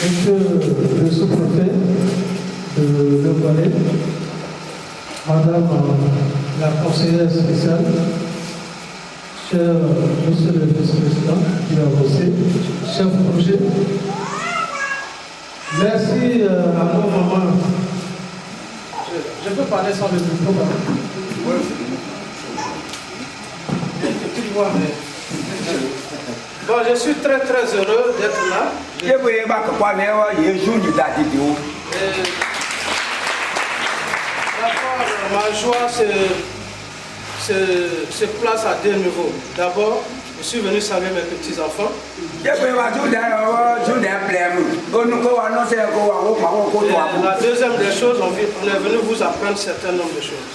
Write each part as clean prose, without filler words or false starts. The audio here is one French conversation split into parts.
Monsieur le sous-préfet de Le Valais, Madame la conseillère spéciale, cher Monsieur le vice-président qui a bossé, chef projet, merci à nos mamans. Je peux parler sans le micro, oui. Bon, je suis très heureux d'être là. Ma joie se place à deux niveaux. D'abord, je suis venu saluer mes petits-enfants. La deuxième des choses, on est venu vous apprendre un certain nombre de choses.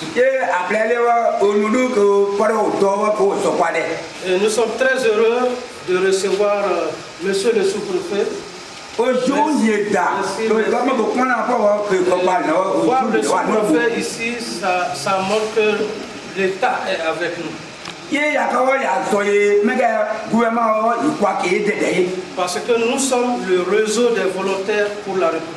Et nous sommes très heureux de recevoir Monsieur le sous-préfet. Voir le sous-préfet ici, ça montre que l'État est avec nous. Parce que nous sommes le réseau des volontaires pour la République.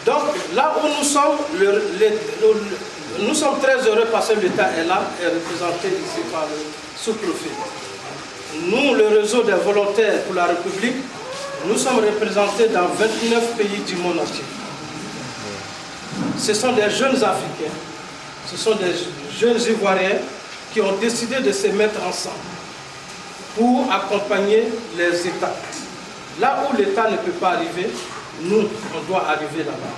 Donc là où nous sommes, nous sommes très heureux parce que l'État est là et représenté ici par le sous-préfet. Nous, le réseau des volontaires pour la République, nous sommes représentés dans 29 pays du monde entier. Ce sont des jeunes Africains, ce sont des jeunes Ivoiriens qui ont décidé de se mettre ensemble pour accompagner les États. Là où l'État ne peut pas arriver, nous, on doit arriver là-bas.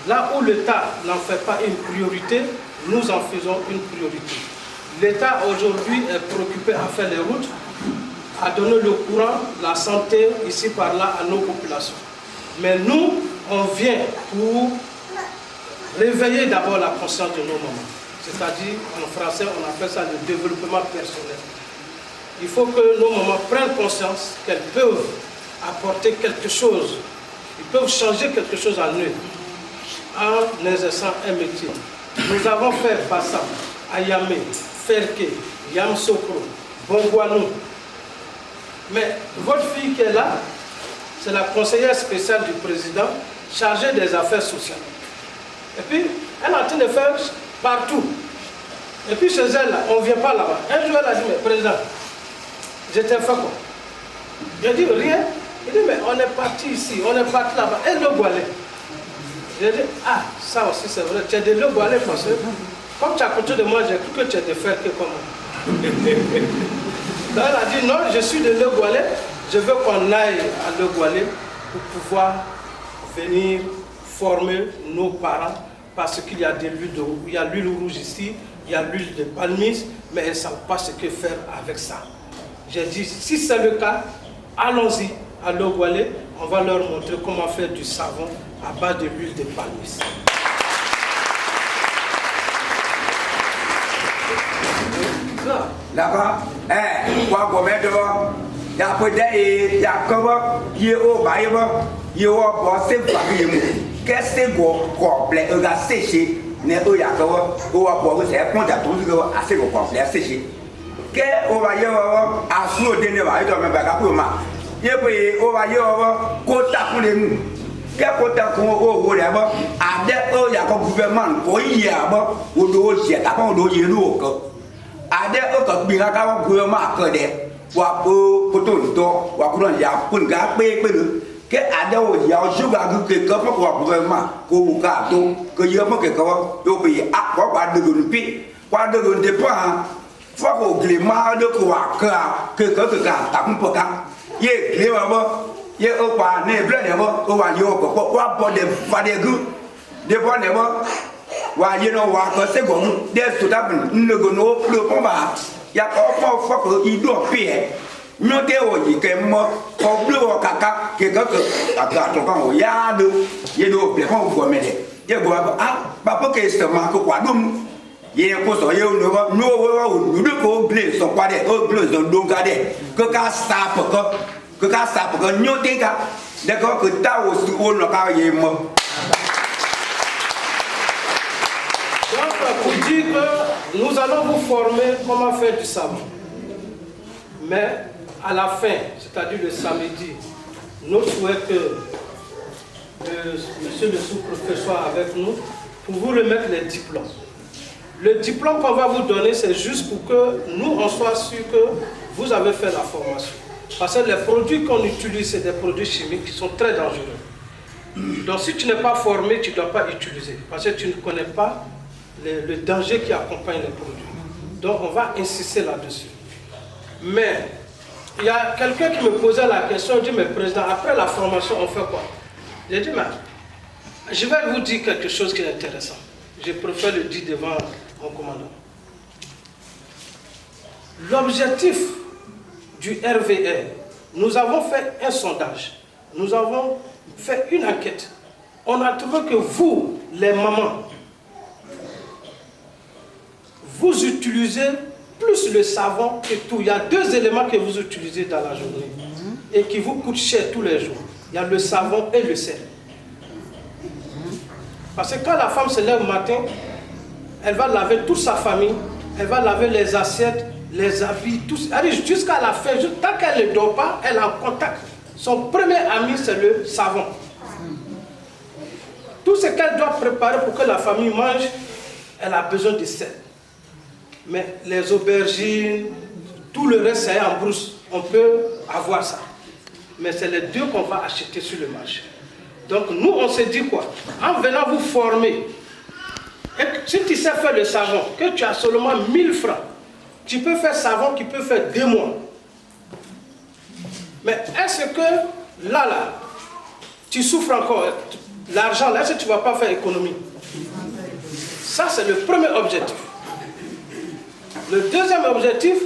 Là où l'État n'en fait pas une priorité, nous en faisons une priorité. L'État aujourd'hui est préoccupé à faire les routes, à donner le courant, la santé, ici par là, à nos populations. Mais nous, on vient pour réveiller d'abord la conscience de nos mamans. C'est-à-dire, en français, on appelle ça le développement personnel. Il faut que nos mamans prennent conscience qu'elles peuvent apporter quelque chose, ils peuvent changer quelque chose en eux, en exerçant un métier. Nous avons fait Bassam, Ayamé, Ferke, Yamsokro, Bongwanou. Mais votre fille qui est là, c'est la conseillère spéciale du président chargée des affaires sociales. Et puis, elle est en train de faire partout. Et puis chez elle, là, on ne vient pas là-bas. Un jour, elle a dit, mais président, j'étais fait quoi? J'ai dit, rien. Il dit, mais on est parti ici, on est parti là-bas. Et le Boilet. J'ai dit, ah, ça aussi c'est vrai. Tu es de le Boilet parce que, comme tu es à côté de moi, j'ai cru que tu es de faire que comme moi. Donc elle a dit, non, je suis de le Boilet. Je veux qu'on aille à le Boilet pour pouvoir venir former nos parents parce qu'il y a de l'huile rouge. Il y a l'huile rouge ici, il y a l'huile de palmiste, mais elles ne savent pas ce que faire avec ça. J'ai dit, si c'est le cas, allons-y à Logwalé, on va leur montrer comment faire du savon à base de l'huile de palmiste. Là-bas, quoi qu'on met devant, il y a peut-être, il y a comment, il y a au bail, il y a au bossé, qu'est-ce que complet, on a séché, mais il y a comment, on va boire, c'est un compte à tout, assez complet, séché. Qu'est-ce qu'on va y avoir à flot de neuf, il doit me faire pour moi. Il y a on va y avoir quota pour les mous. Qu'est-ce qu'on a pour au là-bas, à des il y a un gouvernement, pour y avoir, au dos, il y a un dos, il y a l'eau. Ada ke bila kau gurama ke de wapu putun to wakuran ya pun ga pe pe ke ada o ya juga ke ke ko gurama ko ka to ke ye mo ke ko yo bi a ko ba de gun pi kwa de gun de pa fa ko glima de ko wa ke ka ta kun po ka ye glima bo ye o pa ne ble ne bo o wa yo ko wa bo de fa de gu de bo ne bo wa ye no wa ko se go de to ta bin nego no le pon ba ya ko fo ko i do pe e no te o yi ke mo ko blu o kaka ke ko ata to kan o ya do ye do pe ko go me de ye go ba ah ba po ke se ma ko kwa dum il y a un peu de nous devons oublier son quoi des oublier son dongadé que quand ça que quand ça que nous t'éga d'accord que t'as aussi au local y est mort. Donc pour dire que nous allons vous former comment faire du savon, mais à la fin, c'est-à-dire le samedi, nous souhaitons que monsieur le sous-préfet soit avec nous pour vous remettre les diplômes. Le diplôme qu'on va vous donner, c'est juste pour que nous, on soit sûr que vous avez fait la formation. Parce que les produits qu'on utilise, c'est des produits chimiques qui sont très dangereux. Donc si tu n'es pas formé, tu ne dois pas utiliser. Parce que tu ne connais pas le danger qui accompagne les produits. Donc on va insister là-dessus. Mais il y a quelqu'un qui me posait la question, il dit, mais président, après la formation, on fait quoi? J'ai dit, mais je vais vous dire quelque chose qui est intéressant. Je préfère le dire devant mon commandant. L'objectif du RVR, nous avons fait un sondage, nous avons fait une enquête. On a trouvé que vous, les mamans, vous utilisez plus le savon que tout. Il y a deux éléments que vous utilisez dans la journée et qui vous coûtent cher tous les jours. Il y a le savon et le sel. Parce que quand la femme se lève le matin, elle va laver toute sa famille, elle va laver les assiettes, les habits, tout. Jusqu'à la fin, tant qu'elle ne dort pas, elle est en contact. Son premier ami, c'est le savon. Tout ce qu'elle doit préparer pour que la famille mange, elle a besoin de sel. Mais les aubergines, tout le reste, c'est en brousse. On peut avoir ça. Mais c'est les deux qu'on va acheter sur le marché. Donc nous, on se dit quoi? En venant vous former, et si tu sais faire le savon, que tu as seulement 1000 francs, tu peux faire savon qui peut faire 2 mois. Mais est-ce que là, tu souffres encore? L'argent, là, est-ce que tu ne vas pas faire économie? Ça, c'est le premier objectif. Le deuxième objectif,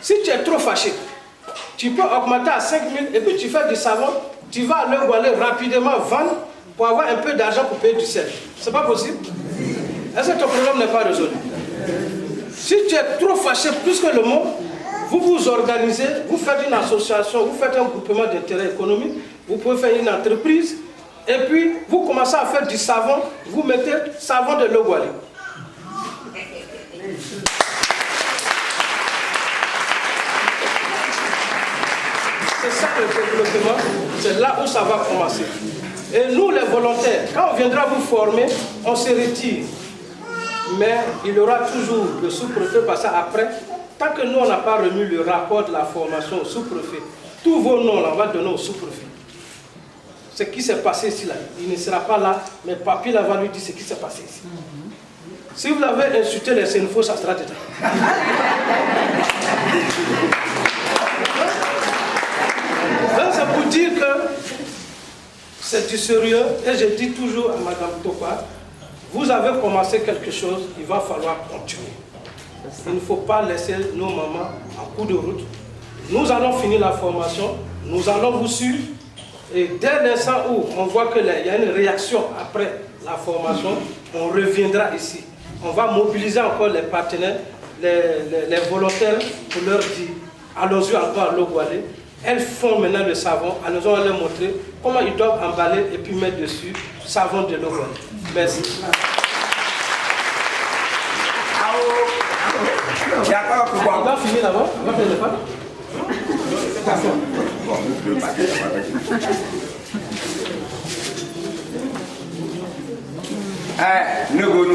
si tu es trop fâché, tu peux augmenter à 5 000 et puis tu fais du savon, tu vas aller rapidement vendre pour avoir un peu d'argent pour payer du sel. C'est pas possible? Est-ce que ton problème n'est pas résolu? Si tu es trop fâché plus que le mot, vous vous organisez, vous faites une association, vous faites un groupement d'intérêt économique, vous pouvez faire une entreprise, et puis vous commencez à faire du savon, vous mettez savon de Logwali. C'est ça le développement, c'est là où ça va commencer. Et nous les volontaires, quand on viendra vous former, on se retire. Mais il y aura toujours le sous-préfet, parce qu'après, tant que nous on n'a pas remis le rapport de la formation au sous-préfet, tous vos noms là, on va donner au sous-préfet. Ce qui s'est passé ici là, il ne sera pas là, mais papy là va lui dire ce qui s'est passé ici. Si vous l'avez insulté les Sénéfaux, ça sera dedans. Donc c'est pour dire que c'est du sérieux, et je dis toujours à Madame Topa, vous avez commencé quelque chose, il va falloir continuer. Il ne faut pas laisser nos mamans en cours de route. Nous allons finir la formation, nous allons vous suivre, et dès l'instant où on voit qu'il y a une réaction après la formation, on reviendra ici. On va mobiliser encore les partenaires, les volontaires pour leur dire, allons-y encore à Logwali. Elles font maintenant le savon, nous allons leur montrer comment ils doivent emballer et puis mettre dessus savon de Logwali. Merci. On va finir là-bas. On va faire le pas. Eh, nous,